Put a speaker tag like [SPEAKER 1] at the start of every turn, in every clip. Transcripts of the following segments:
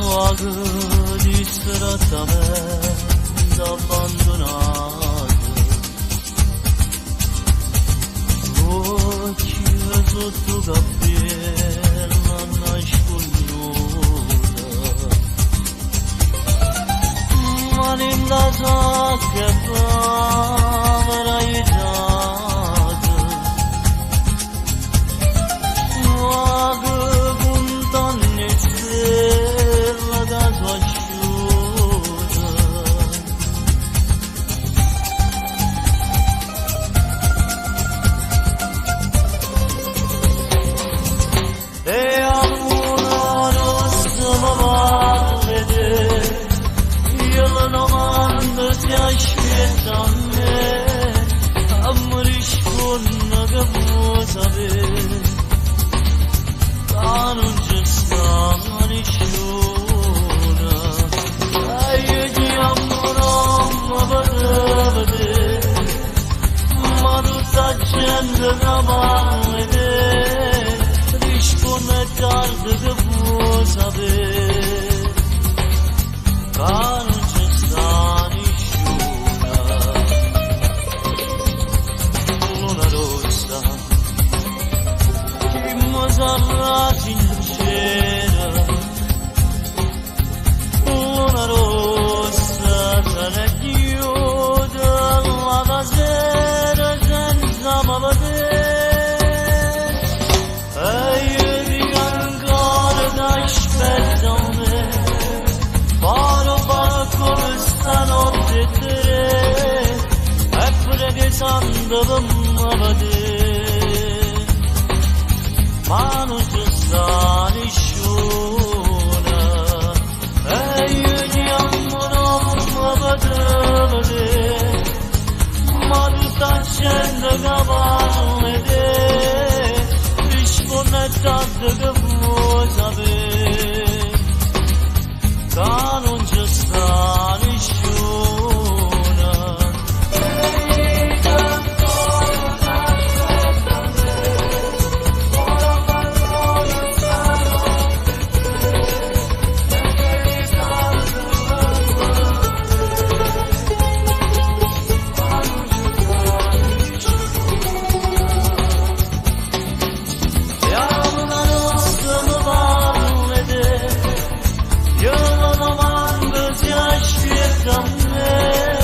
[SPEAKER 1] luogo disperatamente abbandonato, occhio sotto cappella nasconduta, mani in la sacca e povera aiutata, luogo con donne stella da sua asciuta. E a una rossa ma va a vedere, io non mando si aspetta a me, a mi risponde che vuoi sapere, che non c'è sta nessuno, e io ti amo non mi potrei vedere, ma tutta gente che parla di te, risponde tardi che vuoi sapere, che non c'è sta nessuno. Luna rossa che mi sarrasi in cielo, luna rossa se ne chiude la sera senza me vedere, e io dico ancora che aspetta me, farò come stanotte tre, e pregando per me vedere, ma non c'è sta nessuno, e io ti amo non mi potrei vedere, ma tutta gente che parla di te, risponde tanto che vuoi sapere, che non c'è sta nessuno. E a una rossa mi parla di te, io non mando si aspetta a me,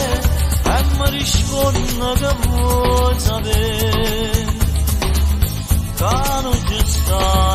[SPEAKER 1] e mi risponde che vuoi sapere, che non c'è sta